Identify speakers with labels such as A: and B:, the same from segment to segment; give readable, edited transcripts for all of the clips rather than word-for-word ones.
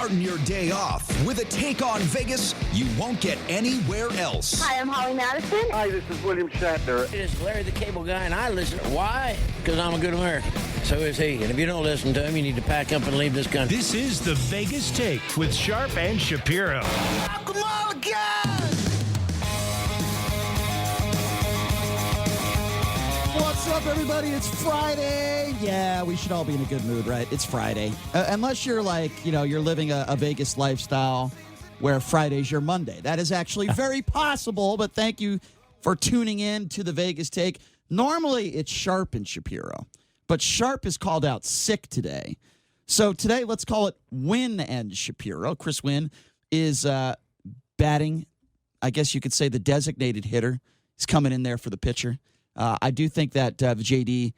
A: Starting your day off with a take on Vegas you won't get anywhere else.
B: Hi, I'm Holly Madison.
C: Hi, this is William Shatner.
D: It is Larry the Cable Guy, and I listen. Why? Because I'm a good American. So is he. And if you don't listen to him, you need to pack up and leave this country.
E: This is the Vegas Take with Sharp and Shapiro.
D: Come on, guys!
F: What's up, everybody? It's Friday. Yeah, we should all be in a good mood, right? It's Friday. Unless you're you're living a Vegas lifestyle where Friday's your Monday. That is actually very possible, but thank you for tuning in to the Vegas Take. Normally, it's Sharp and Shapiro, but Sharp is called out sick today. So today, let's call it Wynn and Shapiro. Chris Wynn is batting, I guess you could say, the designated hitter. He's coming in there for the pitcher. I do think that JD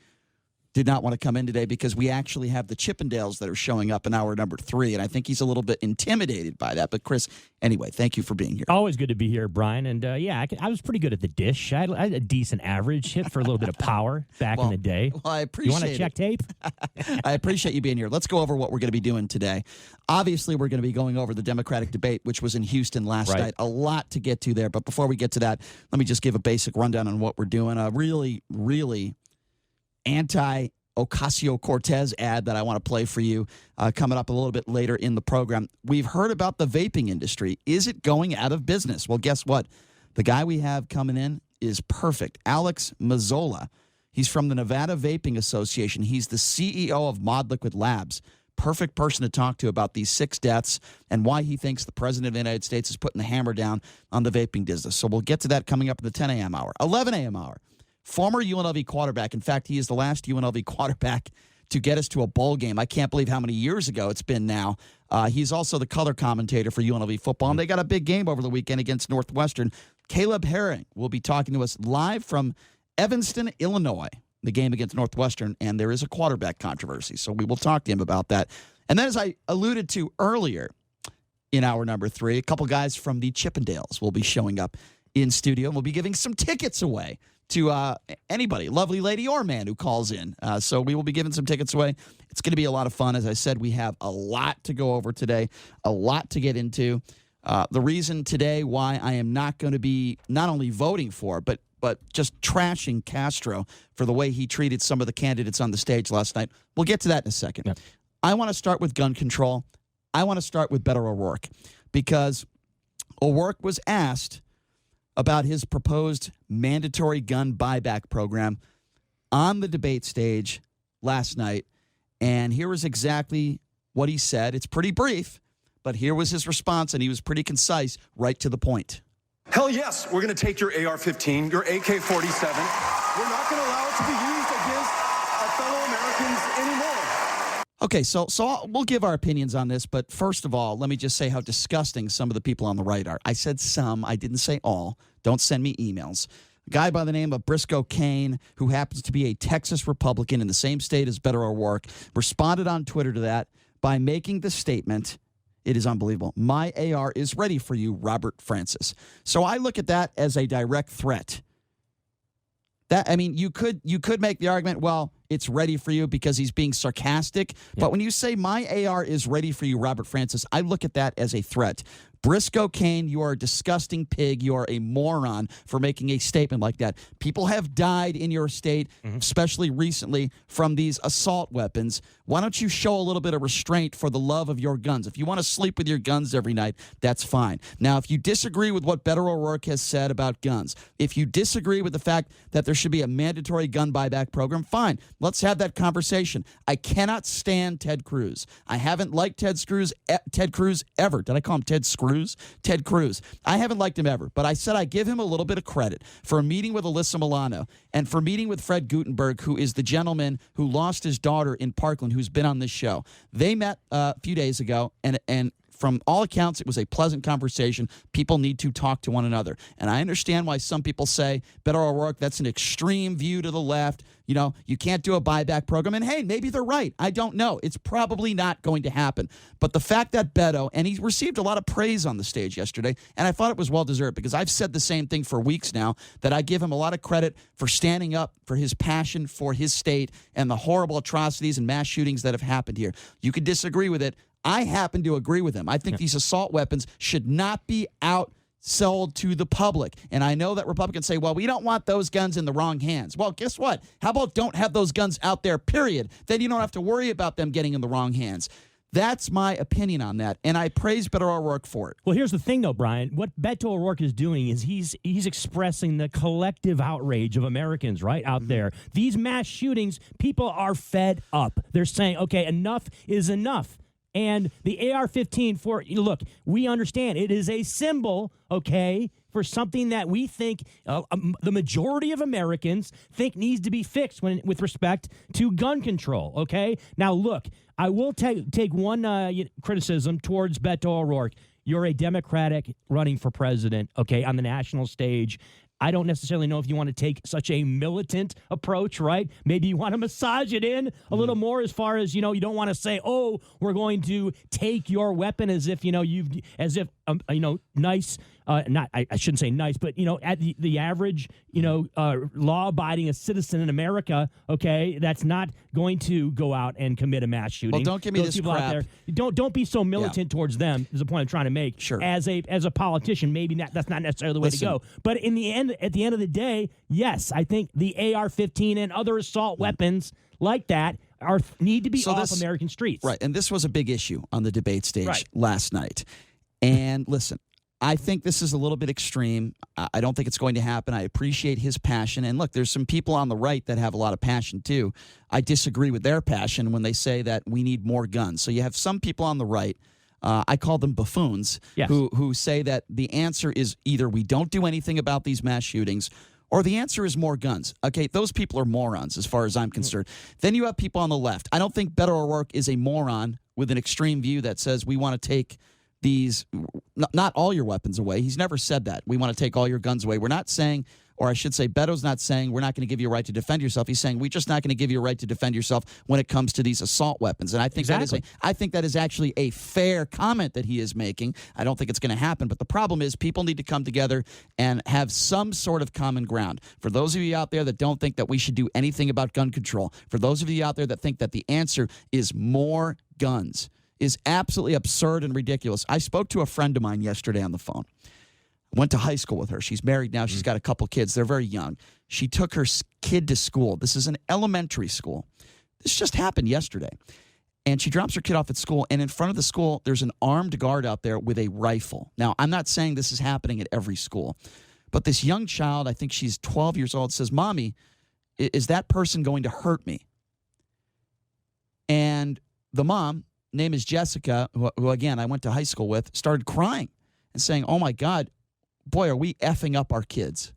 F: did not want to come in today because we actually have the Chippendales that are showing up in hour number 3, and I think he's a little bit intimidated by that. But, Chris, anyway, thank you for being here.
G: Always good to be here, Brian. And, I was pretty good at the dish. I had a decent average, hit for a little bit of power back in the day.
F: Well, I appreciate it.
G: You want to check tape?
F: I appreciate you being here. Let's go over what we're going to be doing today. Obviously, we're going to be going over the Democratic debate, which was in Houston last night. A lot to get to there. But before we get to that, let me just give a basic rundown on what we're doing. A really, really anti-Ocasio-Cortez ad that I want to play for you coming up a little bit later in the program. We've heard about the vaping industry. Is it going out of business? Well, guess what? The guy we have coming in is perfect. Alex Mazzola. He's from the Nevada Vaping Association. He's the CEO of Mod Liquid Labs. Perfect person to talk to about these 6 deaths and why he thinks the president of the United States is putting the hammer down on the vaping business. So we'll get to that coming up in the 10 a.m. hour. 11 a.m. hour. Former UNLV quarterback. In fact, he is the last UNLV quarterback to get us to a bowl game. I can't believe how many years ago it's been now. He's also the color commentator for UNLV football, and they got a big game over the weekend against Northwestern. Caleb Herring will be talking to us live from Evanston, Illinois, the game against Northwestern, and there is a quarterback controversy, so we will talk to him about that. And then, as I alluded to earlier in hour number 3, a couple guys from the Chippendales will be showing up in studio, and we'll be giving some tickets away to anybody, lovely lady or man who calls in. So we will be giving some tickets away. It's going to be a lot of fun. As I said, we have a lot to go over today, a lot to get into. The reason today why I am not going to be not only voting for, but just trashing Castro for the way he treated some of the candidates on the stage last night. We'll get to that in a second. Yep. I want to start with gun control. I want to start with Beto O'Rourke because O'Rourke was asked about his proposed mandatory gun buyback program on the debate stage last night. And here was exactly what he said. It's pretty brief, but here was his response, and he was pretty concise, right to the point.
C: Hell yes, we're going to take your AR-15, your AK-47. We're not going to allow it to be used against our fellow Americans anymore.
F: Okay, so we'll give our opinions on this, but first of all, let me just say how disgusting some of the people on the right are. I said some, I didn't say all. Don't send me emails. A guy by the name of Briscoe Cain, who happens to be a Texas Republican in the same state as Beto O'Rourke, responded on Twitter to that by making the statement, it is unbelievable, "My AR is ready for you, Robert Francis." So I look at that as a direct threat. You could make the argument, well, it's ready for you because he's being sarcastic. Yeah. But when you say my AR is ready for you, Robert Francis, I look at that as a threat. Briscoe Cain, you are a disgusting pig. You are a moron for making a statement like that. People have died in your state, especially recently, from these assault weapons. Why don't you show a little bit of restraint for the love of your guns? If you want to sleep with your guns every night, that's fine. Now, if you disagree with what Beto O'Rourke has said about guns, if you disagree with the fact that there should be a mandatory gun buyback program, fine. Let's have that conversation. I cannot stand Ted Cruz. I haven't liked Ted Cruz ever. Did I call him Ted Screws? Ted Cruz. I haven't liked him ever, but I said I give him a little bit of credit for meeting with Alyssa Milano and for meeting with Fred Gutenberg, who is the gentleman who lost his daughter in Parkland, who's been on this show. They met a few days ago, and from all accounts, it was a pleasant conversation. People need to talk to one another. And I understand why some people say, Beto O'Rourke, that's an extreme view to the left. You know, you can't do a buyback program. And hey, maybe they're right. I don't know. It's probably not going to happen. But the fact that Beto, and he received a lot of praise on the stage yesterday, and I thought it was well-deserved because I've said the same thing for weeks now, that I give him a lot of credit for standing up for his passion for his state and the horrible atrocities and mass shootings that have happened here. You could disagree with it. I happen to agree with him. I think these assault weapons should not be sold to the public. And I know that Republicans say, well, we don't want those guns in the wrong hands. Well, guess what? How about don't have those guns out there, period? Then you don't have to worry about them getting in the wrong hands. That's my opinion on that, and I praise Beto O'Rourke for it.
G: Well, here's the thing, though, Brian. What Beto O'Rourke is doing is he's expressing the collective outrage of Americans right out there. These mass shootings, people are fed up. They're saying, okay, enough is enough. And the AR-15, look, we understand it is a symbol, okay, for something that we think the majority of Americans think needs to be fixed with respect to gun control, okay? Now, look, I will take one criticism towards Beto O'Rourke. You're a Democratic running for president, okay, on the national stage. I don't necessarily know if you want to take such a militant approach, right? Maybe you want to massage it in a little more as far as, you don't want to say, oh, we're going to take your weapon as if, nice, I shouldn't say nice, but, at the average, law-abiding citizen in America, okay, that's not going to go out and commit a mass shooting.
F: Well, don't give me
G: Those
F: this
G: people
F: crap.
G: out there, don't be so militant towards them is the point I'm trying to make.
F: Sure.
G: As a politician, maybe that's not necessarily the way to go. But at the end of the day, yes, I think the AR-15 and other assault weapons like that need to be off American streets.
F: Right, and this was a big issue on the debate stage last night. And listen, I think this is a little bit extreme. I don't think it's going to happen. I appreciate his passion. And look, there's some people on the right that have a lot of passion too. I disagree with their passion when they say that we need more guns. So you have some people on the right, I call them buffoons, who say that the answer is either we don't do anything about these mass shootings or the answer is more guns. Okay, those people are morons as far as I'm concerned. Then you have people on the left. I don't think Beto O'Rourke is a moron with an extreme view that says we want to take these, not all your weapons away. He's never said that. We want to take all your guns away. We're not saying, or I should say, Beto's not saying we're not going to give you a right to defend yourself. He's saying we're just not going to give you a right to defend yourself when it comes to these assault weapons. And I think that is actually a fair comment that he is making. I don't think it's going to happen. But the problem is people need to come together and have some sort of common ground. For those of you out there that don't think that we should do anything about gun control, for those of you out there that think that the answer is more guns, is absolutely absurd and ridiculous. I spoke to a friend of mine yesterday on the phone. Went to high school with her. She's married now. She's got a couple kids. They're very young. She took her kid to school. This is an elementary school. This just happened yesterday. And she drops her kid off at school, and in front of the school, there's an armed guard out there with a rifle. Now, I'm not saying this is happening at every school, but this young child, I think she's 12 years old, says, Mommy, is that person going to hurt me? And the mom, name is Jessica, who again, I went to high school with, started crying and saying, oh, my God, boy, are we effing up our kids,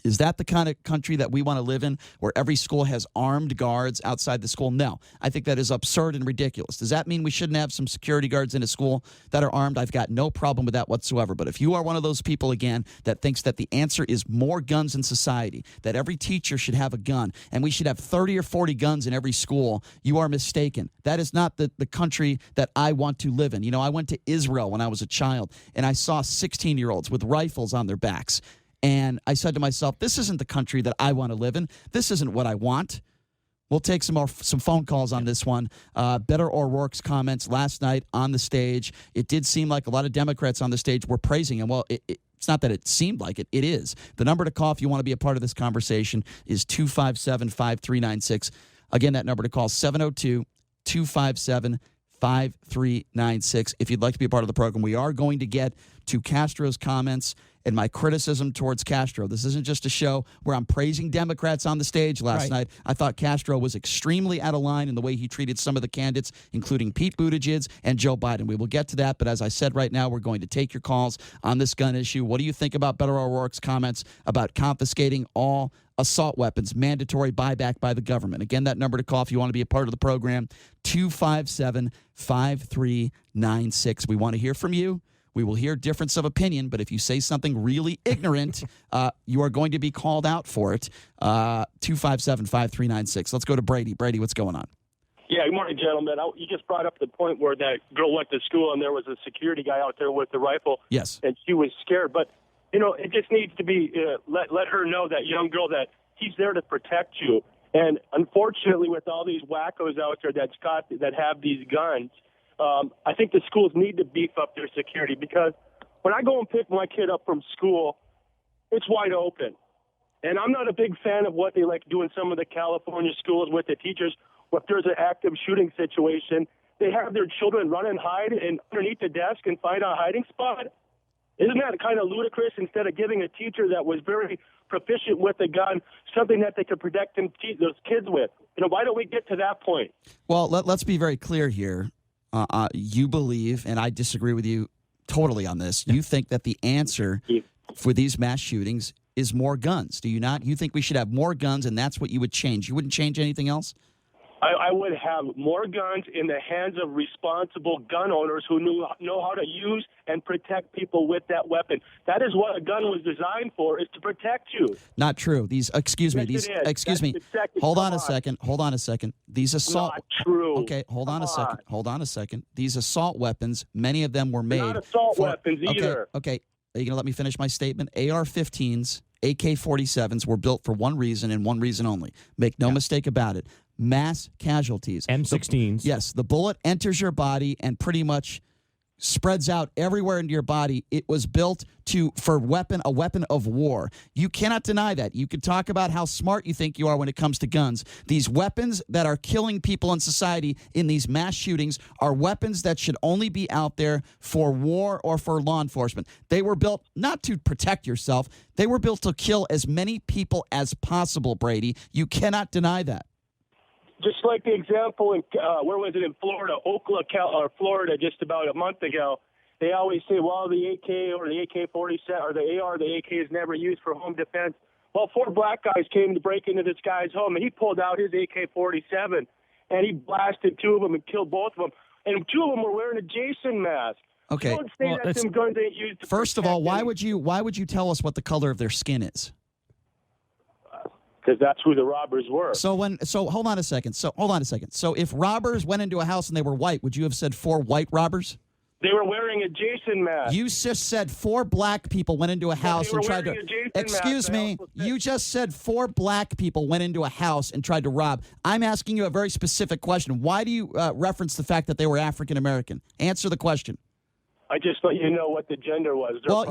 F: Is that the kind of country that we want to live in, where every school has armed guards outside the school? No. I think that is absurd and ridiculous. Does that mean we shouldn't have some security guards in a school that are armed? I've got no problem with that whatsoever. But if you are one of those people, again, that thinks that the answer is more guns in society, that every teacher should have a gun, and we should have 30 or 40 guns in every school, you are mistaken. That is not the country that I want to live in. I went to Israel when I was a child, and I saw 16-year-olds with rifles on their backs. And I said to myself, this isn't the country that I want to live in. This isn't what I want. We'll take some phone calls on this one. Beto O'Rourke's comments last night on the stage. It did seem like a lot of Democrats on the stage were praising him. Well, it's not that it seemed like it. It is. The number to call if you want to be a part of this conversation is 257-5396. Again, that number to call, 702-257-5396. If you'd like to be a part of the program, we are going to get to Castro's comments and my criticism towards Castro. This isn't just a show where I'm praising Democrats on the stage last night. I thought Castro was extremely out of line in the way he treated some of the candidates, including Pete Buttigieg and Joe Biden. We will get to that, but as I said right now, we're going to take your calls on this gun issue. What do you think about Beto O'Rourke's comments about confiscating all assault weapons, mandatory buyback by the government? Again, that number to call if you want to be a part of the program, 257-5396. We want to hear from you. We will hear difference of opinion, but if you say something really ignorant, you are going to be called out for it. 257-5396. Let's go to Brady. Brady, what's going on?
B: Yeah, good morning, gentlemen. You just brought up the point where that girl went to school and there was a security guy out there with the rifle.
F: Yes.
B: And she was scared. But, it just needs to be let her know, that young girl, that he's there to protect you. And unfortunately, with all these wackos out there that have these guns, I think the schools need to beef up their security, because when I go and pick my kid up from school, it's wide open. And I'm not a big fan of what they like do in some of the California schools with the teachers. If there's an active shooting situation, they have their children run and hide and underneath the desk and find a hiding spot. Isn't that kind of ludicrous? Instead of giving a teacher that was very proficient with a gun something that they could protect those kids with. Why don't we get to that point?
F: Well, let's be very clear here. You believe, and I disagree with you totally on this, you think that the answer for these mass shootings is more guns. Do you not? You think we should have more guns, and that's what you would change? You wouldn't change anything else?
B: I would have more guns in the hands of responsible gun owners who know how to use and protect people with that weapon. That is what a gun was designed for, is to protect you.
F: Not true. Excuse me. Hold on a second. These assault.
B: Not true.
F: Okay, hold on a second. These assault weapons, many of them were made.
B: They're not assault weapons either.
F: Okay. Are you going to let me finish my statement? AR-15s, AK-47s were built for one reason and one reason only. Make no mistake about it. Mass casualties.
G: M16s.
F: Yes, the bullet enters your body and pretty much spreads out everywhere into your body. It was built for a weapon of war. You cannot deny that. You can talk about how smart you think you are when it comes to guns. These weapons that are killing people in society in these mass shootings are weapons that should only be out there for war or for law enforcement. They were built not to protect yourself. They were built to kill as many people as possible, Brady. You cannot deny that.
B: Just like the example in, where was it, in Florida, Florida, just about a month ago, they always say, well, the AK or the AK-47 or the AR, the AK is never used for home defense. Well, 4 black guys came to break into this guy's home, and he pulled out his AK-47, and he blasted 2 of them and killed both of them. And 2 of them were wearing a Jason mask.
F: Okay.
B: Don't say that them guns ain't used to
F: First of all, why
B: protect
F: would you tell us what the color of their skin is?
B: because that's who the robbers were.
F: So hold on a second. So if robbers went into a house and they were white, would you have said 4 white robbers?
B: They were wearing a Jason mask.
F: You just said 4 black people went into a house and tried to. Excuse me. You just said 4 black people went into a house and tried to rob. I'm asking you a very specific question. Why do you reference the fact that they were African American? Answer the question.
B: I just let you know what the gender was.
F: Well,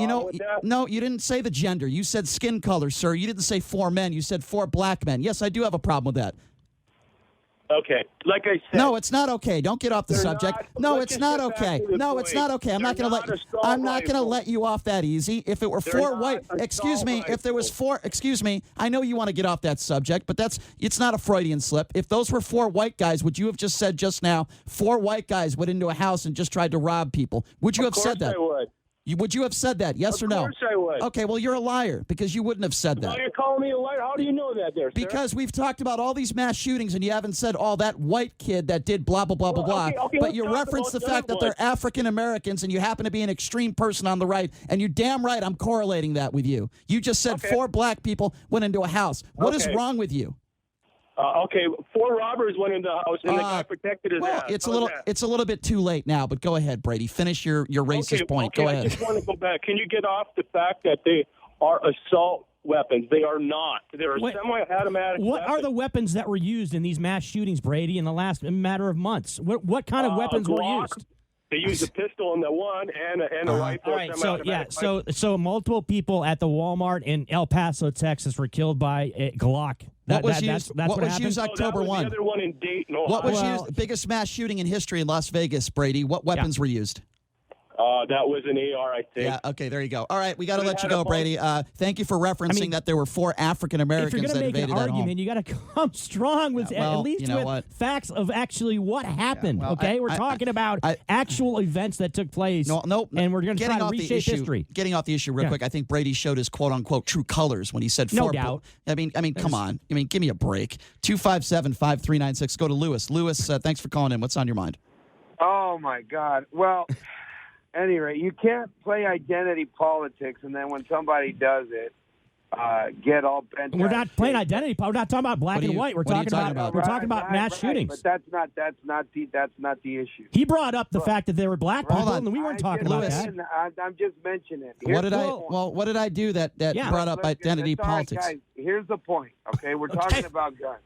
F: no, you didn't say the gender. You said skin color, sir. You didn't say 4 men. You said 4 black men. Yes, I do have a problem with that.
B: Okay, like I said.
F: No, it's not okay. Don't get off the subject. No, it's not okay. No, it's not okay. I'm not going to let you off that easy. If it were 4 white, excuse me, if there was 4, excuse me, I know you want to get off that subject, but it's not a Freudian slip. If those were 4 white guys, would you have just said just now 4 white guys went into a house and just tried to rob people? Would you have said that?
B: Of course I would.
F: Would you have said that? Yes or no?
B: Of course I would.
F: Okay, well, you're a liar because you wouldn't have said that.
B: Now you're calling me a liar? How do you know that there, sir?
F: Because we've talked about all these mass shootings and you haven't said, that white kid that did blah, blah, blah, blah, blah.
B: Okay,
F: but you referenced the fact that they're African Americans and you happen to be an extreme person on the right. And you're damn right I'm correlating that with you. You just said 4 black people went into a house. What is wrong with you?
B: Okay, 4 robbers went into the house and the guy protected his ass.
F: It's a little bit too late now, but go ahead, Brady. Finish your racist point. Go ahead.
B: I just want to go back. Can you get off the fact that they are assault weapons? They are not. They're semi-automatic
G: What
B: weapons.
G: are the weapons that were used in these mass shootings, Brady, in the last matter of months? What kind of weapons were used?
B: They used a pistol in the one and a rifle.
G: All right, so multiple people at the Walmart in El Paso, Texas, were killed by a Glock.
F: What was used October 1?
B: The other one in Dayton, Ohio.
F: What was used? Biggest mass shooting in history in Las Vegas, Brady. What weapons were used?
B: That was an AR, I think.
F: Yeah, okay, there you go. All right, we got to let you go, Brady. Thank you for referencing that there were 4 African Americans that invaded that home.
G: If you're going to make an argument, you got to come strong with at least with facts of actually what happened. We're talking about actual events that took place.
F: No,
G: and we're going to try to reshape history.
F: Getting off the issue real quick, I think Brady showed his quote unquote true colors when he said 4.
G: No doubt.
F: I mean, come on. I mean, give me a break. 257-5396. Go to Lewis. Lewis, thanks for calling in. What's on your mind?
H: Oh my God. Well. Anyway, you can't play identity politics, and then when somebody does it, get all bent.
G: We're not playing identity. We're not talking about black and white. We're talking about mass shootings.
H: But that's not the issue.
G: He brought up the fact that there were black people, and we weren't talking about that.
H: I'm just mentioning it.
F: What did I do that brought up identity politics?
H: Guys, here's the point. Okay, we're talking about guns.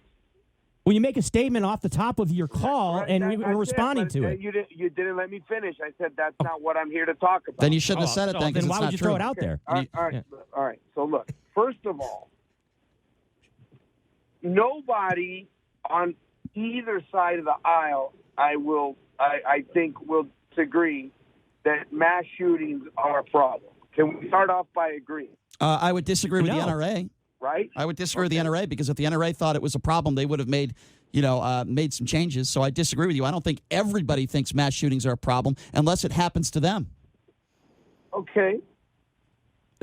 G: Well, you make a statement off the top of your call, and we were responding to it.
H: You didn't let me finish. I said that's not what I'm here to talk about.
F: Then you shouldn't have said it then, 'cause
G: Then
F: it's
G: why would
F: not
G: you
F: true.
G: throw it out there?
H: All right. So look, first of all, nobody on either side of the aisle, I think, will disagree that mass shootings are a problem. Can we start off by agreeing?
F: I would disagree with the NRA.
H: Right?
F: I would disagree with the NRA, because if the NRA thought it was a problem, they would have made some changes. So I disagree with you. I don't think everybody thinks mass shootings are a problem unless it happens to them.
H: Okay.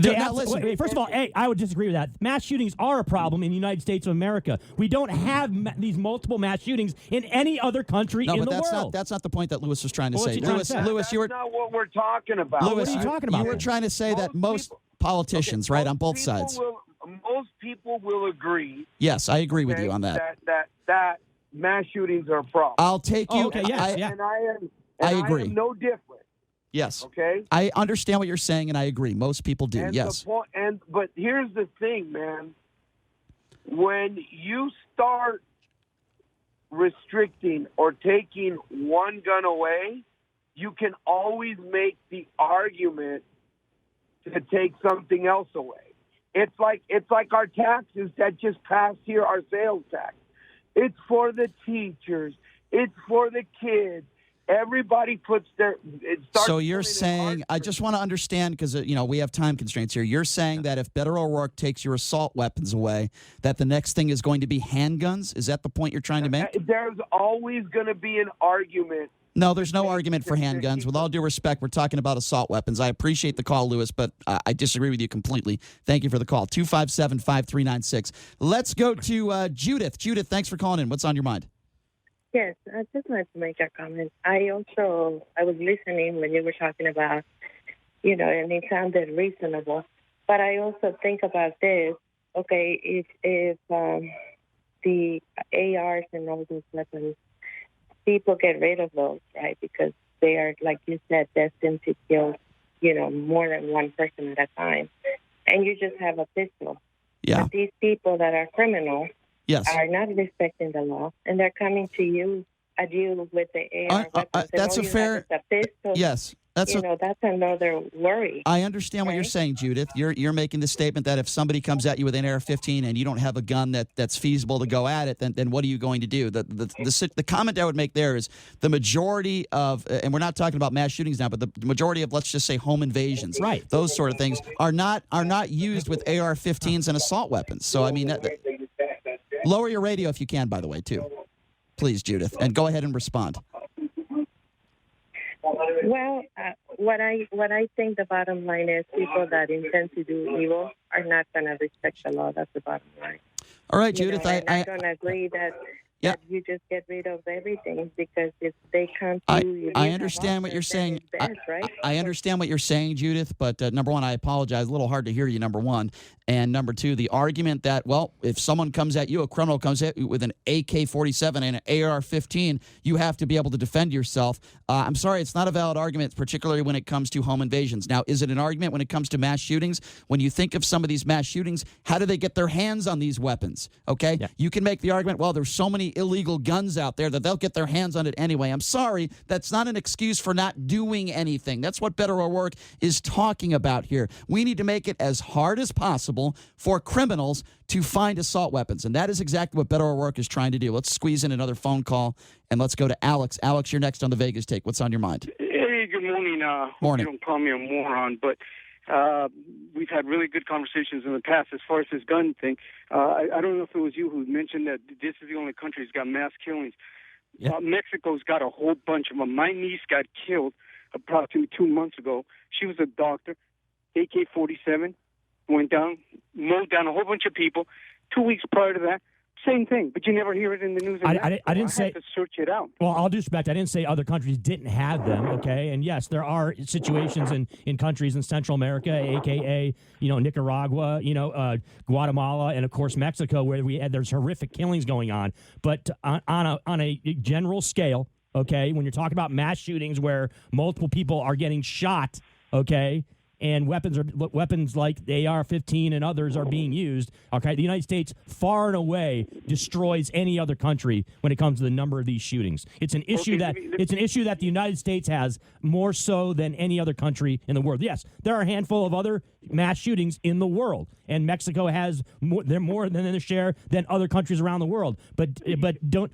F: Now, listen.
G: Wait, first of all, I would disagree with that. Mass shootings are a problem in the United States of America. We don't have these multiple mass shootings in any other country in the world.
F: That's not the point that Lewis was trying to say.
G: Lewis,
F: you were
H: not what we're talking about.
F: Lewis,
G: what are you talking about?
F: You were trying to say that most politicians, right, on both sides.
H: Most people will agree.
F: Yes, I agree with you on that.
H: That mass shootings are a problem.
F: I'll take you.
G: Okay, yes,
H: And
F: I agree.
H: I am no different.
F: Yes.
H: Okay.
F: I understand what you're saying, and I agree. Most people do.
H: And
F: yes.
H: But here's the thing, man. When you start restricting or taking one gun away, you can always make the argument to take something else away. It's like our taxes that just passed here, our sales tax. It's for the teachers. It's for the kids. Everybody puts their.
F: So you're saying, I just want to understand, because we have time constraints here. You're saying that if Beto O'Rourke takes your assault weapons away, that the next thing is going to be handguns? Is that the point you're trying to make?
H: There's always going to be an argument.
F: No, there's no argument for handguns. With all due respect, we're talking about assault weapons. I appreciate the call, Lewis, but I disagree with you completely. Thank you for the call. 257-5396. Let's go to Judith. Judith, thanks for calling in. What's on your mind?
I: Yes, I just wanted to make a comment. I was listening when you were talking about, and it sounded reasonable. But I also think about this. Okay, if the ARs and all those weapons, people get rid of those, right? Because they are, like you said, destined to kill, more than one person at a time. And you just have a pistol.
F: Yeah.
I: But these people that are criminals are not respecting the law, and they're coming to you with the AR weapons.
F: That's a fair.
I: Pistol.
F: Yes. That's
I: another worry.
F: I understand what you're saying, Judith. You're making the statement that if somebody comes at you with an AR-15 and you don't have a gun that's feasible to go at it, then what are you going to do? The comment I would make there is the majority of, and we're not talking about mass shootings now, but the majority of, let's just say, home invasions,
G: right?
F: Those sort of things are not used with AR-15s and assault weapons. So I mean, lower your radio if you can, by the way, too, please, Judith, and go ahead and respond.
I: Well, what I think the bottom line is, people that intend to do evil are not going to respect the law. That's the bottom line.
F: All right, Judith.
I: I don't agree that you just get rid of everything, because if they come to you,
F: I understand what you're saying.
I: Right?
F: I understand what you're saying, Judith, but number one, I apologize. A little hard to hear you, number one. And number two, the argument that, if someone comes at you, a criminal comes at you with an AK-47 and an AR-15, you have to be able to defend yourself. I'm sorry, it's not a valid argument, particularly when it comes to home invasions. Now, is it an argument when it comes to mass shootings? When you think of some of these mass shootings, how do they get their hands on these weapons? Okay? Yeah. You can make the argument, there's so many illegal guns out there that they'll get their hands on it anyway. I'm sorry, that's not an excuse for not doing anything. That's what Beto O'Rourke is talking about here. We need to make it as hard as possible for criminals to find assault weapons, and that is exactly what Beto O'Rourke is trying to do. Let's squeeze in another phone call, and let's go to Alex. Alex, you're next on the Vegas Take. What's on your mind?
J: Hey, good morning.
F: Morning.
J: You don't call me a moron, but we've had really good conversations in the past as far as this gun thing. I don't know if it was you who mentioned that this is the only country that's got mass killings. Yeah. Mexico's got a whole bunch of them. My niece got killed approximately 2 months ago. She was a doctor, AK-47. Went down, mowed down a whole bunch of people. 2 weeks prior to that, same thing. But you never hear it in the news.
G: I didn't say.
J: I had to search it out.
G: Well, all due respect, I didn't say other countries didn't have them. Okay, and yes, there are situations in countries in Central America, aka Nicaragua, Guatemala, and of course Mexico, where there's horrific killings going on. But on a general scale, okay, when you're talking about mass shootings where multiple people are getting shot, okay. and weapons like the AR-15 and others are being used. Okay, the United States far and away destroys any other country when it comes to the number of these shootings. It's an issue that the United States has more so than any other country in the world. Yes, there are a handful of other mass shootings in the world, and Mexico has more than their share than other countries around the world. But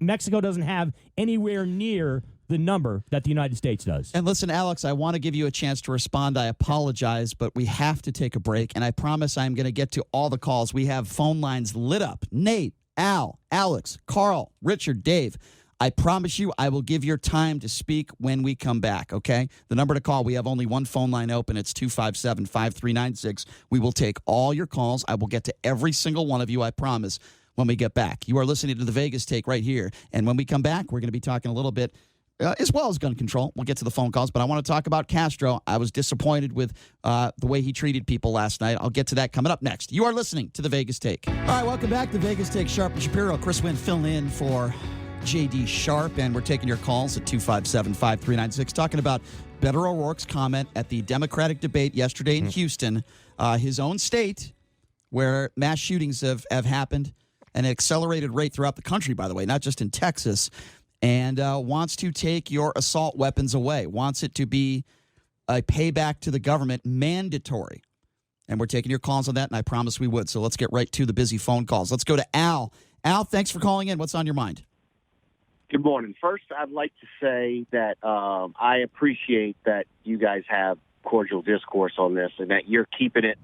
G: Mexico doesn't have anywhere near the number that the United States does.
F: And listen, Alex, I want to give you a chance to respond. I apologize, but we have to take a break, and I promise I'm going to get to all the calls. We have phone lines lit up. Nate, Al, Alex, Carl, Richard, Dave. I promise you I will give your time to speak when we come back, okay? The number to call, we have only one phone line open. It's 257-5396. We will take all your calls. I will get to every single one of you, I promise, when we get back. You are listening to The Vegas Take right here, and when we come back, we're going to be talking a little bit as well as gun control. We'll get to the phone calls, but I want to talk about Castro. I was disappointed with the way he treated people last night. I'll get to that coming up next. You are listening to The Vegas Take. All right, welcome back to Vegas Take. Sharp and Shapiro. Chris Wynn filling in for J.D. Sharp, and we're taking your calls at 257-5396, talking about Beto O'Rourke's comment at the Democratic debate yesterday in Houston, his own state, where mass shootings have happened at an accelerated rate throughout the country, by the way, not just in Texas, and wants to take your assault weapons away, wants it to be a payback to the government, mandatory. And we're taking your calls on that, and I promise we would. So let's get right to the busy phone calls. Let's go to Al. Al, thanks for calling in. What's on your mind?
K: Good morning. First, I'd like to say that I appreciate that you guys have cordial discourse on this and that you're keeping it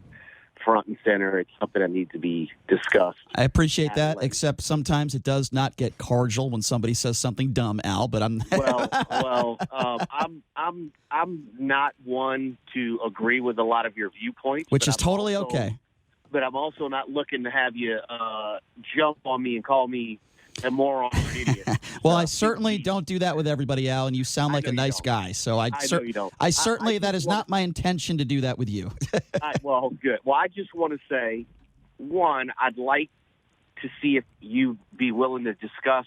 K: front and center. It's something that needs to be discussed.
F: I appreciate that, except sometimes it does not get cordial when somebody says something dumb, Al. But I'm
K: I'm not one to agree with a lot of your viewpoints,
F: which is totally okay.
K: But I'm also not looking to have you jump on me and call me a moron or an idiot.
F: Well, I certainly don't do that with everybody, Al, and you sound like a nice guy. So I certainly that is not my intention to do that with you.
K: Well, good. Well, I just want to say, one, I'd like to see if you'd be willing to discuss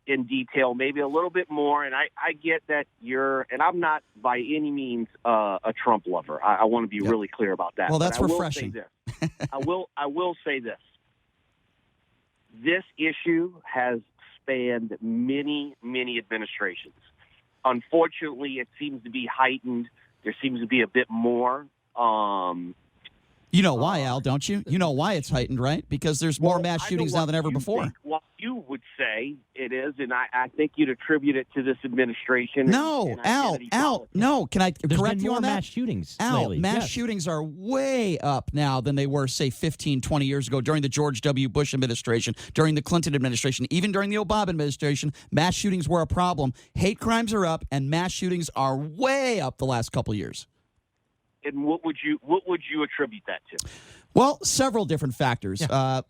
K: in detail, maybe a little bit more. And I get that and I'm not by any means a Trump lover. I want to be really clear about that.
F: Well, that's refreshing.
K: I will say this. This issue has spanned many, many administrations. Unfortunately, it seems to be heightened. There seems to be a bit more.
F: You know why, Al, don't you? You know why it's heightened, right? Because there's more mass shootings now than ever before.
K: What you would say it is, and I think you'd attribute it to this administration.
F: No, Al, no. Can I correct you on that?
G: Mass shootings
F: Al,
G: lately.
F: mass shootings are way up now than they were, say, 15, 20 years ago during the George W. Bush administration, during the Clinton administration, even during the Obama administration. Mass shootings were a problem. Hate crimes are up, and mass shootings are way up the last couple years.
K: And what would you attribute that to?
F: Well, several different factors.
G: Yeah.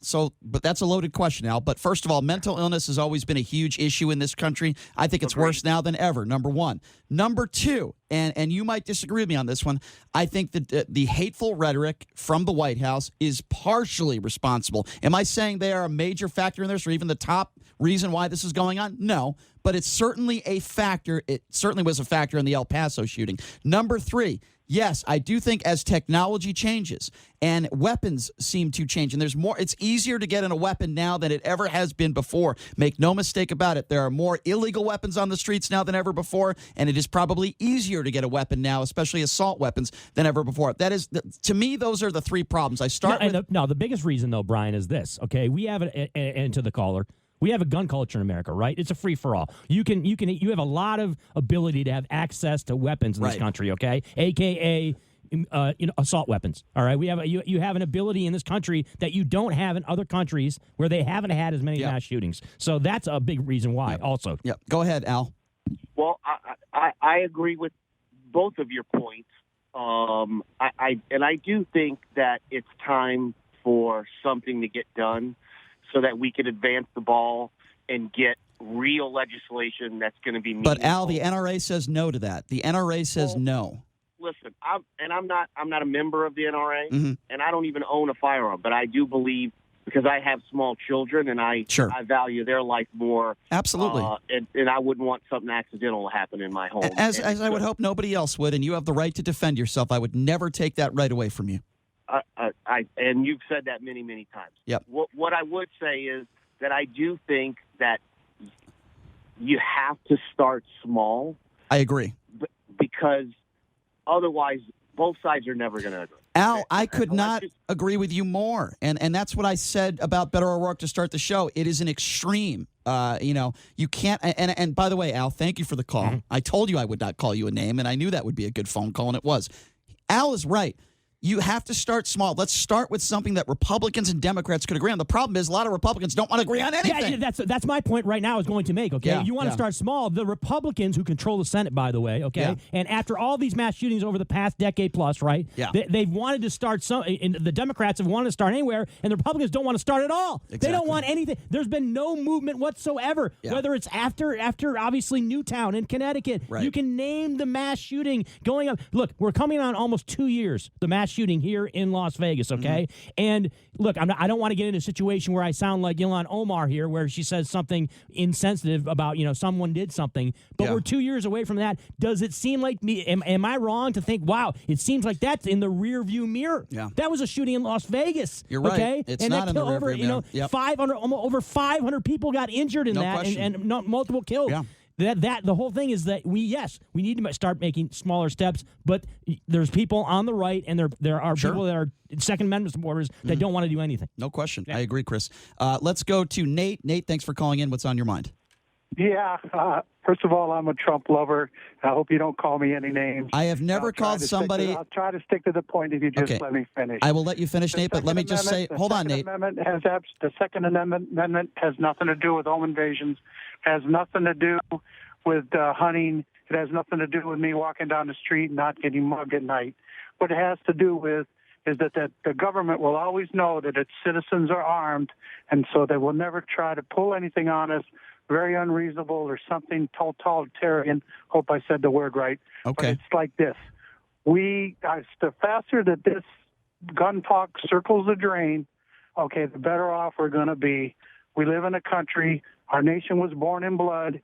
F: But that's a loaded question, Al. But first of all, mental illness has always been a huge issue in this country. I think it's worse now than ever, number one. Number two, and you might disagree with me on this one, I think that the hateful rhetoric from the White House is partially responsible. Am I saying they are a major factor in this or even the top reason why this is going on? No, but it's certainly a factor. It certainly was a factor in the El Paso shooting. Number three, yes, I do think as technology changes and weapons seem to change, and there's more, it's easier to get in a weapon now than it ever has been before. Make no mistake about it. There are more illegal weapons on the streets now than ever before, and it is probably easier to get a weapon now, especially assault weapons, than ever before. That is, to me, those are the three problems.
G: The biggest reason, though, Brian, is this. Okay, we have and to the caller. We have a gun culture in America, right? It's a free for all. You have a lot of ability to have access to weapons in this country, okay? AKA assault weapons. All right, you have an ability in this country that you don't have in other countries where they haven't had as many mass shootings. So that's a big reason why. Also,
F: go ahead, Al.
K: Well, I agree with both of your points. I do think that it's time for something to get done, so that we can advance the ball and get real legislation that's going to be meaningful.
F: But Al, the NRA says no to that. The NRA says no.
K: Listen, I'm not a member of the NRA, and I don't even own a firearm. But I do believe because I have small children and I value their life more.
F: Absolutely.
K: And I wouldn't want something accidental to happen in my home.
F: As I would hope nobody else would, and you have the right to defend yourself. I would never take that right away from you.
K: And you've said that many, many times.
F: Yep.
K: What I would say is that I do think that you have to start small.
F: I agree.
K: Because otherwise, both sides are never going to agree.
F: Al, I could not agree with you more. And that's what I said about Beto O'Rourke to start the show. It is an extreme. You can't. And by the way, Al, thank you for the call. Mm-hmm. I told you I would not call you a name, and I knew that would be a good phone call, and it was. Al is right. You have to start small. Let's start with something that Republicans and Democrats could agree on. The problem is a lot of Republicans don't want to agree on anything.
G: Yeah, that's my point right now I was going to make, okay? You want to start small. The Republicans who control the Senate, by the way, okay? Yeah. And after all these mass shootings over the past decade plus, right? Yeah. They've wanted to start some, and the Democrats have wanted to start anywhere, and the Republicans don't want to start at all. Exactly. They don't want anything. There's been no movement whatsoever, whether it's after obviously Newtown in Connecticut. Right. You can name the mass shooting going up. Look, we're coming on almost 2 years, the mass shooting here in Las Vegas, okay? Mm-hmm. And look, I don't want to get into a situation where I sound like Ilhan Omar here, where she says something insensitive about, someone did something, but we're 2 years away from that. Does it seem like me, am I wrong to think, wow, it seems like that's in the rear view mirror? Yeah. That was a shooting in Las Vegas.
F: You're right.
G: Okay?
F: It's and not in the rear view mirror.
G: Yep. Over 500 people got injured in that and multiple killed. Yeah. The whole thing is that we need to start making smaller steps, but there's people on the right and there are people that are Second Amendment supporters that don't want to do anything.
F: No question. Yeah. I agree, Chris. Let's go to Nate. Nate, thanks for calling in. What's on your mind?
L: Yeah. First of all, I'm a Trump lover. I hope you don't call me any names.
F: I have never called somebody.
L: I'll try to stick to the point if you just let me finish.
F: I will let you finish, Nate, but let me just say, hold on, Nate.
L: The Second Amendment has nothing to do with home invasions, has nothing to do with hunting. It has nothing to do with me walking down the street and not getting mugged at night. What it has to do with is that the government will always know that its citizens are armed, and so they will never try to pull anything on us very unreasonable or something totalitarian. Hope I said the word right.
F: Okay.
L: But it's like this. The faster that this gun talk circles the drain, okay, the better off we're going to be. We live in a country. Our nation was born in blood.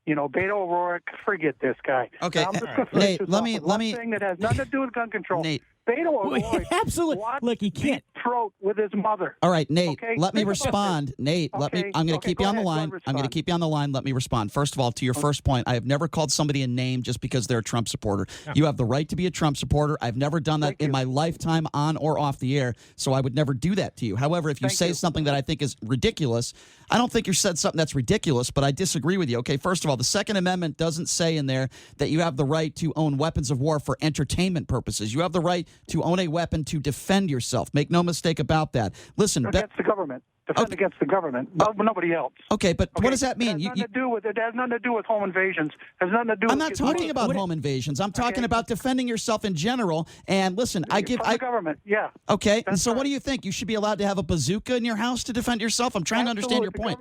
L: Beto O'Rourke, forget this guy.
F: Okay,
L: now, I'm just gonna
F: Nate, let me
L: thing that has nothing to do with gun control.
F: Nate.
L: Beto O'Rourke,
G: absolutely. Look, he can't
L: throat with his mother.
F: All right, Nate.
L: Okay?
F: Let me respond. Nate, I'm going to keep you on the line. I'm going to keep you on the line. Let me respond. First of all, to your first point, I have never called somebody a name just because they're a Trump supporter. Yeah. You have the right to be a Trump supporter. I've never done that in my lifetime, on or off the air. So I would never do that to you. However, if you say something that I think is ridiculous, I don't think you said something that's ridiculous, but I disagree with you. Okay, first of all, the Second Amendment doesn't say in there that you have the right to own weapons of war for entertainment purposes. You have the right to own a weapon to defend yourself. Make no mistake about that. Listen,
L: against the government. Defend against the government, nobody else.
F: Okay, but what does that mean?
L: It has nothing to do with home invasions. It has nothing to do.
F: I'm not talking about home invasions. I'm talking about defending yourself in general. And listen,
L: the government. Yeah.
F: Okay. And so, what do you think? You should be allowed to have a bazooka in your house to defend yourself? I'm trying to understand your point.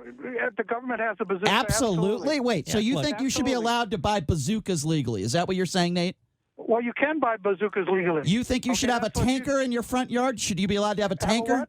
L: The government has a bazooka.
F: Absolutely. Wait. So you think you should be allowed to buy bazookas legally? Is that what you're saying, Nate?
L: Well, you can buy bazookas legally.
F: You think you should have a tanker in your front yard? Should you be allowed to have a tanker?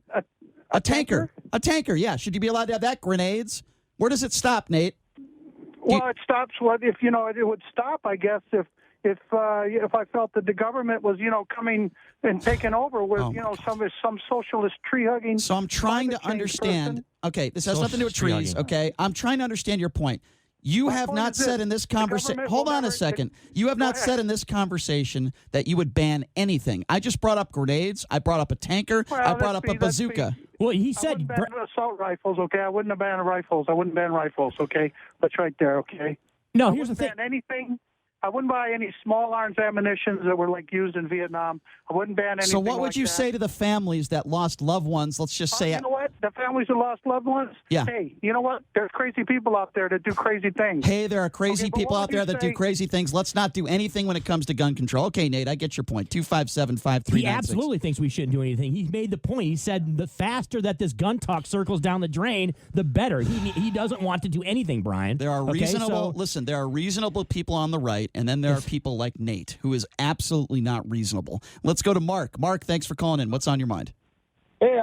L: A tanker?
F: A tanker, yeah. Should you be allowed to have that? Grenades? Where does it stop, Nate?
L: It stops. If it would stop, I guess, if I felt that the government was, coming and taking over with, some socialist tree hugging.
F: So I'm trying to understand. Okay, this has nothing to do with trees. Okay, I'm trying to understand your point. You have not said in this conversation. Hold on a second. You have not said in this conversation that you would ban anything. I just brought up grenades. I brought up a tanker. I brought up a bazooka.
G: Well, he said
L: I wouldn't ban assault rifles. Okay, I wouldn't have banned rifles. I wouldn't ban rifles. Okay, that's right there. Okay.
G: No, here's the thing.
L: Ban anything. I wouldn't buy any small arms ammunitions that were used in Vietnam. I wouldn't ban anything.
F: So what would you say to the families that lost loved ones? Let's just say
L: you know what? The families that lost loved ones?
F: Yeah.
L: Hey, you know what? There's crazy people out there that do crazy things.
F: Hey, there are crazy people out there that do crazy things. Let's not do anything when it comes to gun control. Okay, Nate, I get your point. 257-5396.
G: He absolutely thinks we shouldn't do anything. He made the point. He said the faster that this gun talk circles down the drain, the better. He doesn't want to do anything, Brian.
F: There are reasonable. Listen, there are reasonable people on the right, and then there are people like Nate, who is absolutely not reasonable. Let's go to Mark. Mark, thanks for calling in. What's on your mind?
M: Hey,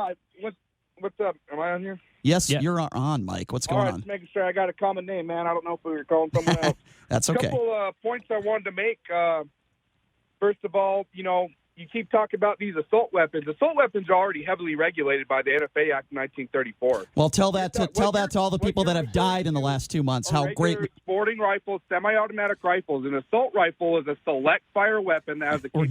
M: What's up? Am I on here?
F: Yes, you're on, Mike. What's going on?
M: Just making sure I got a common name, man. I don't know if we were calling someone else.
F: That's okay.
M: A couple points I wanted to make. First of all, you keep talking about these assault weapons. Assault weapons are already heavily regulated by the NFA Act of 1934.
F: Well, tell that to all the people that have died in the last 2 months. How great!
M: Sporting rifles, semi-automatic rifles. An assault rifle is a select fire weapon that has a
G: we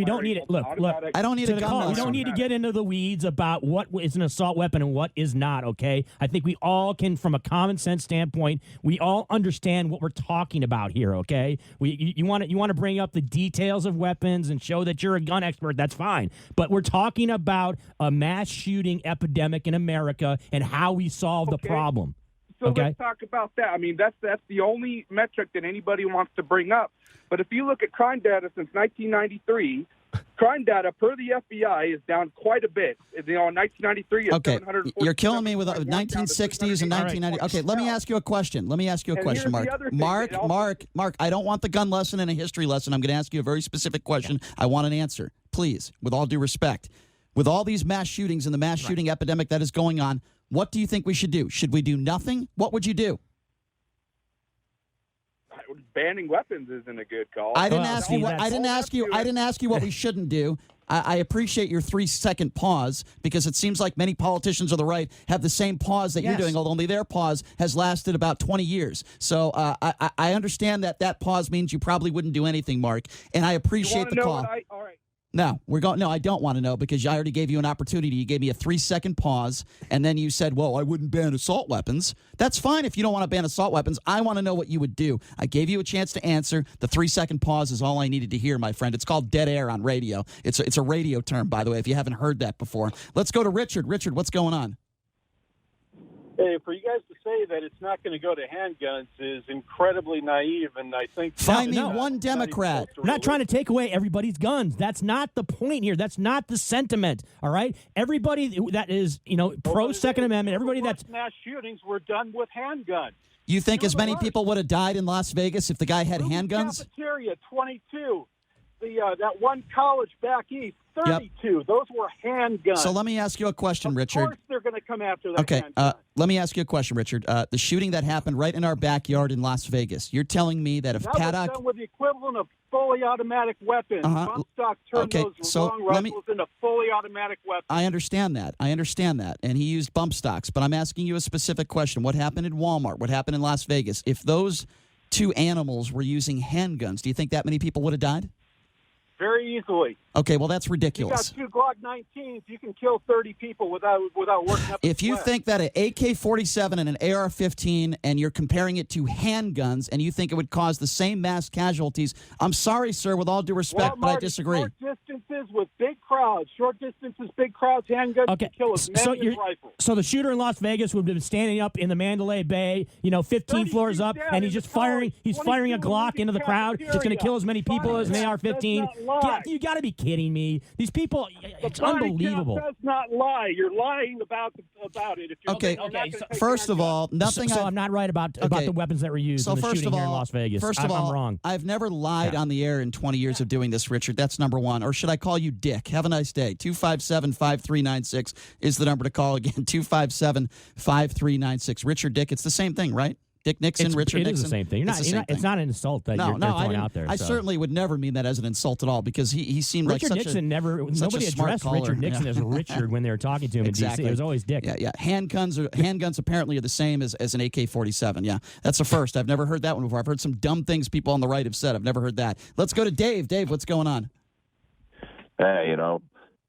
G: don't need it. Look.
F: I don't need a gun.
G: We don't need to get into the weeds about what is an assault weapon and what is not. Okay, I think we all can, from a common sense standpoint, we all understand what we're talking about here. Okay, you want to bring up the details of weapons and show that you're a gun expert, that's fine. But we're talking about a mass shooting epidemic in America and how we solve the problem.
M: So let's talk about that. I mean, that's the only metric that anybody wants to bring up. But if you look at crime data since 1993, crime data per the FBI is down quite a bit. In 1993, it's 740.
F: You're killing me with 1960s and 1990s. Okay, let me ask you a question. Mark, I don't want the gun lesson and a history lesson. I'm going to ask you a very specific question. I want an answer, please, with all due respect. With all these mass shootings and the mass shooting epidemic that is going on, what do you think we should do? Should we do nothing? What would you do?
M: Banning weapons isn't a good call.
F: I didn't ask you what we shouldn't do. I appreciate your 3-second pause, because it seems like many politicians on the right have the same pause that you're doing, although only their pause has lasted about 20 years. So I understand that pause means you probably wouldn't do anything, Mark, and I appreciate the call.
M: All right.
F: No, I don't want to know, because I already gave you an opportunity. You gave me a 3-second pause, and then you said, well, I wouldn't ban assault weapons. That's fine if you don't want to ban assault weapons. I want to know what you would do. I gave you a chance to answer. The 3-second pause is all I needed to hear, my friend. It's called dead air on radio. It's a radio term, by the way, if you haven't heard that before. Let's go to Richard. Richard, what's going on?
N: Hey, for you guys to say that it's not going to go to handguns is incredibly naive, and I think...
F: Find me one Democrat.
G: I'm not trying to take away everybody's guns. That's not the point here. That's not the sentiment, all right? Everybody that is, pro-Second Amendment, everybody that's...
N: Mass shootings were done with handguns.
F: You think as many people would have died in Las Vegas if the guy had handguns?
N: Cafeteria, 22. That one college back east, 32. Yep. Those were handguns.
F: So let me ask you a question, Richard.
N: Of course they're going to come after that
F: handgun. Let me ask you a question, Richard. The shooting that happened right in our backyard in Las Vegas, you're telling me that if Paddock...
N: was done with the equivalent of fully automatic weapons. Bump stock turned those long rifles into fully automatic weapons.
F: I understand that. And he used bump stocks. But I'm asking you a specific question. What happened in Walmart? What happened in Las Vegas? If those two animals were using handguns, do you think that many people would have died?
N: Very easily.
F: Okay, well, that's ridiculous.
N: You got 2 Glock 19s. You can kill 30 people without working up.
F: If you think that an AK-47 and an AR-15, and you're comparing it to handguns, and you think it would cause the same mass casualties, I'm sorry, sir, with all due respect, but I disagree.
N: Short distances with big crowds. Short distances, big crowds, handguns can kill as many as rifles.
G: So the shooter in Las Vegas would have been standing up in the Mandalay Bay, 15 floors up, and he's just firing. He's firing a Glock into the crowd. It's going to kill as many people as an AR-15. You got to be kidding me. These people, it's unbelievable.
N: Does not lie. You're lying about it.
F: First of all, nothing.
G: So I'm not right about the weapons that were used in the shooting here in Las Vegas.
F: I'm
G: wrong.
F: I've never lied on the air in 20 years of doing this, Richard. That's number one. Or should I call you Dick? Have a nice day. 257-5396 is the number to call again. 257-5396. Richard, Dick. It's the same thing, right? Dick Nixon, Richard Nixon.
G: It is the same thing. It's not an insult that you're throwing out there.
F: I certainly would never mean that as an insult at all, because he seemed like
G: Richard Nixon nobody addressed Richard Nixon as Richard when they were talking to him
F: exactly.
G: in D.C. It was always Dick.
F: Yeah. Handguns apparently are the same as an AK-47. Yeah, that's the first. I've never heard that one before. I've heard some dumb things people on the right have said. I've never heard that. Let's go to Dave. Dave, what's going on?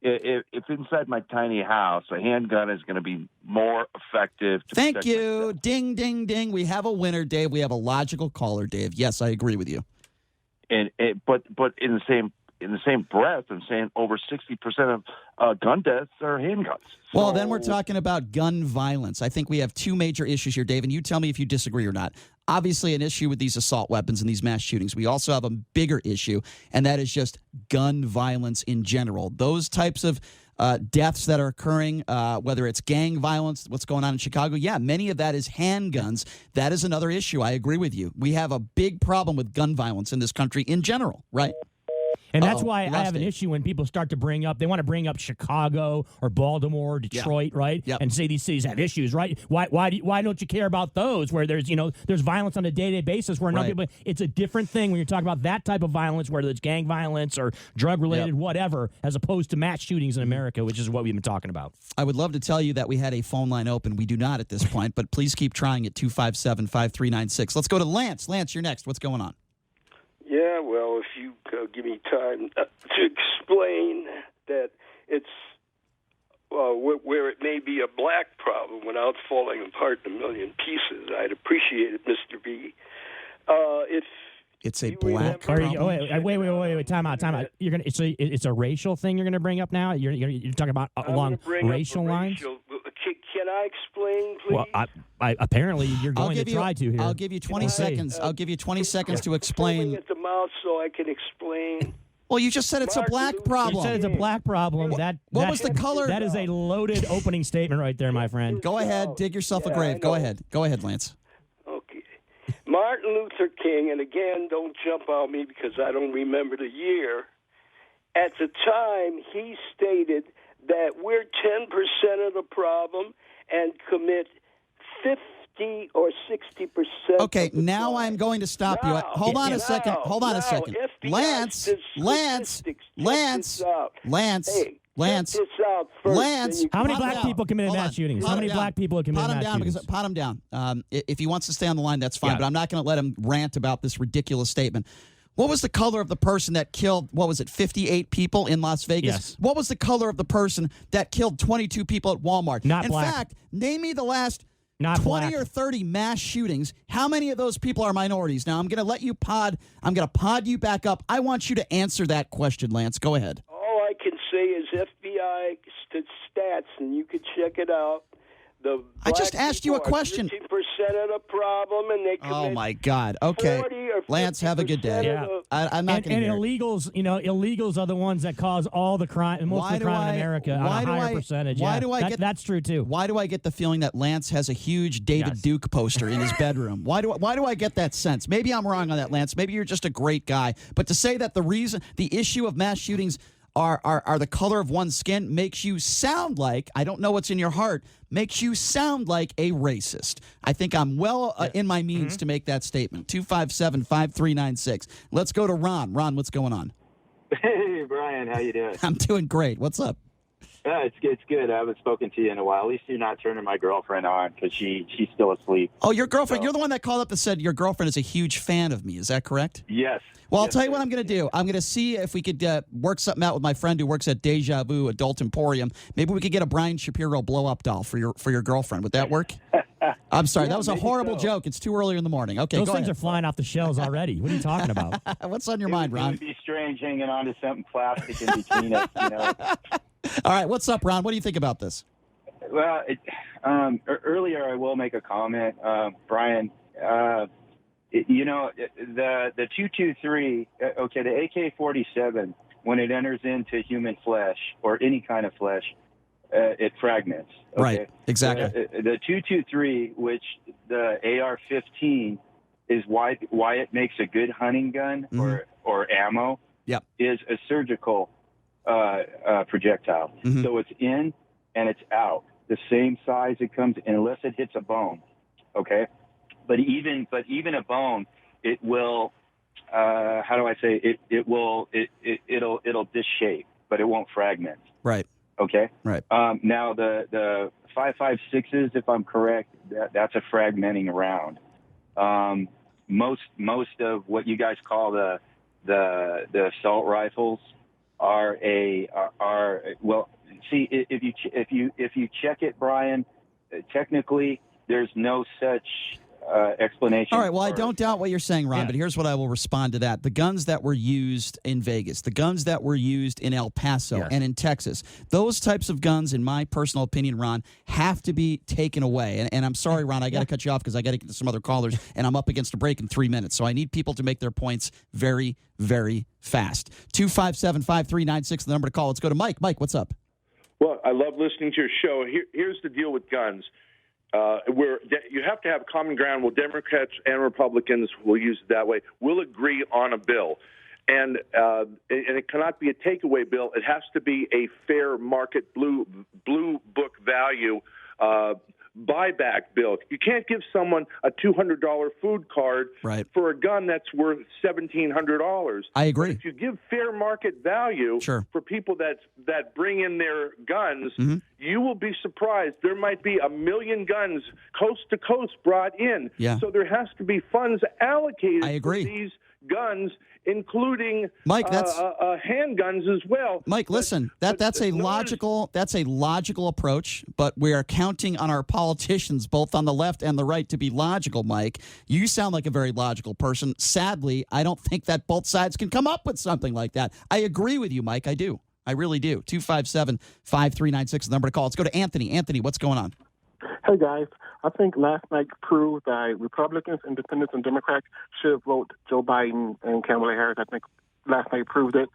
O: If inside my tiny house, a handgun is going to be more effective.
F: Thank you. Ding, ding, ding. We have a winner, Dave. We have a logical caller, Dave. Yes, I agree with you.
O: But in the same breath, I'm saying over 60% of gun deaths are handguns.
F: Well, then we're talking about gun violence. I think we have two major issues here, Dave, and you tell me if you disagree or not. Obviously, an issue with these assault weapons and these mass shootings. We also have a bigger issue, and that is just gun violence in general. Those types of deaths that are occurring, whether it's gang violence, what's going on in Chicago, many of that is handguns. That is another issue. I agree with you. We have a big problem with gun violence in this country in general, right?
G: And that's why I have an issue when people start to bring up, they want to bring up Chicago or Baltimore, or Detroit, right?
F: Yep.
G: And say these cities have issues, right? Why don't you care about those where there's violence on a day-to-day basis where people, it's a different thing when you're talking about that type of violence, whether it's gang violence or drug-related, whatever, as opposed to mass shootings in America, which is what we've been talking about.
F: I would love to tell you that we had a phone line open. We do not at this point, but please keep trying at 257-5396. Let's go to Lance. Lance, you're next. What's going on?
P: Yeah, well, if you give me time to explain that it's where it may be a black problem without falling apart in a million pieces, I'd appreciate it, Mr. B.
F: It's a black problem.
G: Wait, time out. It's a racial thing you're going to bring up now? You're talking about along racial lines?
P: Can I explain, please?
G: Well, apparently you're going to try to here.
F: I'll give you 20 seconds. I'll give you 20 seconds to explain.
P: At the mouth so I can explain.
F: Well, you just said it's a black problem.
G: You said it's a black problem. What
F: was the color?
G: That is a loaded opening statement right there, my friend.
F: Go ahead. Dig yourself a grave. Go ahead. Go ahead, Lance.
P: Okay. Martin Luther King, and again, don't jump on me because I don't remember the year. At the time, he stated that we're 10% of the problem and commit 50 or 60%.
F: Okay, now I'm going to stop you. Hold on a second. Lance.
G: How many black people committed mass shootings? How many black people have committed mass shootings?
F: Pot him down. If he wants to stay on the line, that's fine, but I'm not going to let him rant about this ridiculous statement. What was the color of the person that killed, 58 people in Las Vegas?
G: Yes.
F: What was the color of the person that killed 22 people at Walmart?
G: Not black.
F: In fact, name me the last 20 or 30 mass shootings. How many of those people are minorities? Now, I'm going to let you pod. I'm going to pod you back up. I want you to answer that question, Lance. Go ahead.
P: All I can say is FBI stats, and you can check it out.
F: I just asked you a question.
P: 50% of the problem, and they commit
F: Oh my God! Okay, Lance, have a good day. I'm not going to.
G: And illegals, illegals are the ones that cause all the crime, most of the crime in America. On a higher percentage. That's true too.
F: Why do I get the feeling that Lance has a huge David Duke poster in his bedroom? Why do I get that sense? Maybe I'm wrong on that, Lance. Maybe you're just a great guy. But to say that the issue of mass shootings are the color of one's skin makes you sound like, I don't know what's in your heart, makes you sound like a racist. I think I'm in my means to make that statement. 257-5396. Let's go to Ron. Ron, what's going on?
Q: Hey, Brian, how you doing?
F: I'm doing great. What's up?
Q: It's good. I haven't spoken to you in a while. At least you're not turning my girlfriend on because she's still asleep.
F: Oh, your girlfriend. So. You're the one that called up and said your girlfriend is a huge fan of me. Is that correct?
Q: Yes.
F: Well, I'll tell you what I'm going to do. I'm going to see if we could work something out with my friend who works at Deja Vu Adult Emporium. Maybe we could get a Brian Shapiro blow-up doll for your girlfriend. Would that work? I'm sorry. That was a horrible joke. It's too early in the morning. Okay,
G: those things are flying off the shelves already. What are you talking about?
F: What's on your mind, Ron?
Q: It would be strange hanging on to something plastic in between us,
F: All right, what's up, Ron? What do you think about this?
Q: Well, earlier I will make a comment, Brian. The 223, okay, the AK-47, when it enters into human flesh or any kind of flesh, it fragments. Okay?
F: Right, exactly.
Q: The 223, which the AR-15 is why it makes a good hunting gun or ammo, is a surgical projectile.
F: Mm-hmm.
Q: So it's in and it's out. The same size it comes in, unless it hits a bone. Okay, but even a bone, it will. How do I say it? It'll disshape, but it won't fragment.
F: Right.
Q: Okay.
F: Right.
Q: Now the 5.56s, if I'm correct, that's a fragmenting round. Most of what you guys call the assault rifles are well. See, if you check it, Brian, technically there's no such explanation.
F: All right. Well, I don't doubt what you're saying, Ron, but here's what I will respond to that. The guns that were used in Vegas, the guns that were used in El Paso and in Texas, those types of guns, in my personal opinion, Ron, have to be taken away. And I'm sorry, Ron, I got to cut you off because I got to get to some other callers, and I'm up against a break in 3 minutes. So I need people to make their points very, very fast. 257-5396, the number to call. Let's go to Mike. Mike, what's up?
R: Well, I love listening to your show. Here's the deal with guns. You have to have common ground. Well, Democrats and Republicans, will use it that way, will agree on a bill. and it cannot be a takeaway bill. It has to be a fair market blue book value buyback bill. You can't give someone a $200 food card for a gun that's worth $1,700.
F: I agree.
R: But if you give fair market value for people that bring in their guns, you will be surprised. There might be 1 million guns coast to coast brought in.
F: Yeah.
R: So there has to be funds allocated
F: I agree.
R: for these guns, including
F: Mike, that's
R: handguns as well.
F: Mike, listen, that's a logical approach, but we are counting on our politicians, both on the left and the right, to be logical. Mike, you sound like a very logical person. Sadly, I don't think that both sides can come up with something like that. I agree with you, Mike. I do. I really do. 257-5396 is the number to call. Let's go to Anthony. Anthony, what's going on?
S: Hey, guys. I think last night proved that Republicans, Independents, and Democrats should vote Joe Biden and Kamala Harris. I think last night proved it.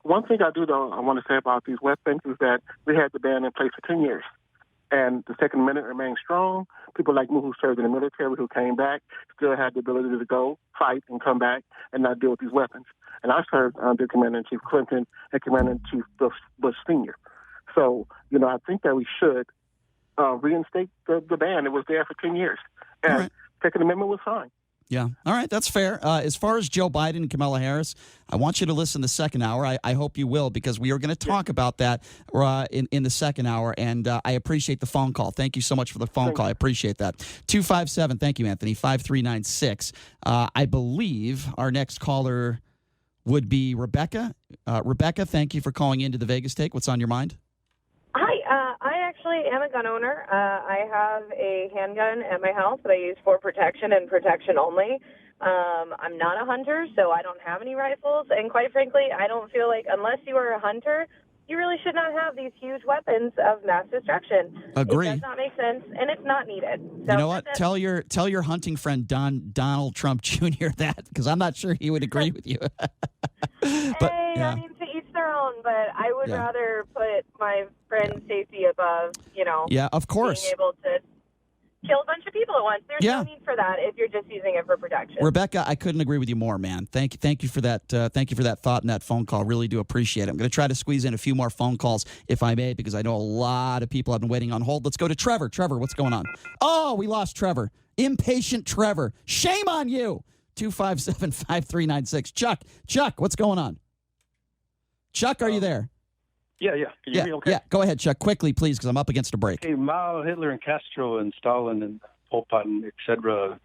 S: One thing I want to say about these weapons is that we had the ban in place for 10 years. And the Second Amendment remained strong. People like me who served in the military, who came back, still had the ability to go, fight, and come back and not deal with these weapons. And I served under Commander-in-Chief Clinton and Commander-in-Chief Bush Sr. So, I think that we should reinstate the ban. It was there for 10 years. And Second Amendment was fine.
F: Yeah. All right. That's fair. As far as Joe Biden and Kamala Harris, I want you to listen the second hour. I hope you will, because we are going to talk about that in the second hour. And I appreciate the phone call. Thank you so much for the phone call. I appreciate that. 257. Thank you, Anthony. 5396. I believe our next caller would be Rebecca. Rebecca, thank you for calling into the Vegas Take. What's on your mind?
T: Hi, I actually am a gun owner. I have a handgun at my house that I use for protection and protection only. I'm not a hunter, so I don't have any rifles. And quite frankly, I don't feel like unless you are a hunter, you really should not have these huge weapons of mass destruction.
F: Agree.
T: It does not make sense, and it's not needed. So
F: you know what? Tell your hunting friend Donald Trump Jr. that, because I'm not sure he would agree with you. But,
T: I mean, to each their own, but I would rather put my friend's safety above,
F: Yeah, of course.
T: being able to kill a bunch of people at once. There's no need for that if you're just using it for protection.
F: Rebecca, I couldn't agree with you more, man. Thank you for that. Thank you for that thought and that phone call. Really do appreciate it. I'm going to try to squeeze in a few more phone calls, if I may, because I know a lot of people have been waiting on hold. Let's go to Trevor. Trevor, what's going on? Oh, we lost Trevor. Impatient Trevor. Shame on you. 257-5396. Chuck, what's going on? Chuck, are you there?
U: Yeah. Can you hear me okay?
F: Yeah, go ahead, Chuck. Quickly, please, because I'm up against a break.
U: Okay, Mao, Hitler, and Castro, and Stalin, and Pol Pot, and et cetera,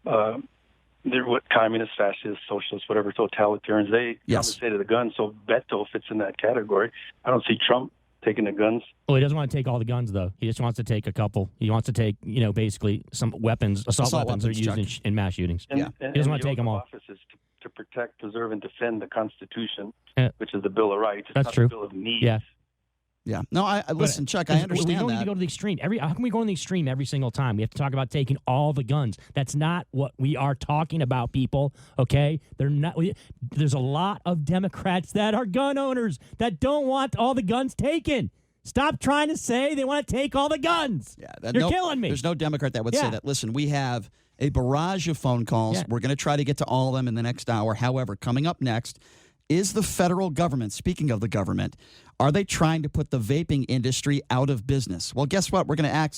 U: they're what communists, fascists, socialists, whatever, totalitarians, they confiscated the guns, so Beto fits in that category. I don't see Trump taking the guns.
G: Well, he doesn't want to take all the guns, though. He just wants to take a couple. He wants to take, basically some weapons, assault weapons that are used in mass shootings.
U: And,
G: he doesn't want to take them all.
U: Office is to protect, preserve, and defend the Constitution, which is the Bill of Rights. It's
G: That's
U: not
G: true.
U: The Bill of Needs.
F: Yeah. No, I listen, Chuck, I understand
G: we don't
F: that.
G: need to go to the extreme. How can we go to the extreme every single time? We have to talk about taking all the guns. That's not what we are talking about, people, okay? There's a lot of Democrats that are gun owners that don't want all the guns taken. Stop trying to say they want to take all the guns. Yeah, You're killing me.
F: There's no Democrat that would say that. Listen, we have a barrage of phone calls. Yeah. We're going to try to get to all of them in the next hour. However, coming up next is the federal government. Speaking of the government, are they trying to put the vaping industry out of business? Well, guess what? We're going to We're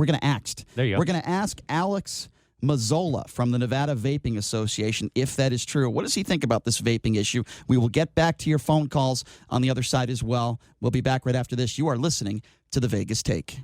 F: going to ask.
G: There you go.
F: We're going to ask Alex Mazzola from the Nevada Vaping Association if that is true. What does he think about this vaping issue? We will get back to your phone calls on the other side as well. We'll be back right after this. You are listening to the Vegas Take.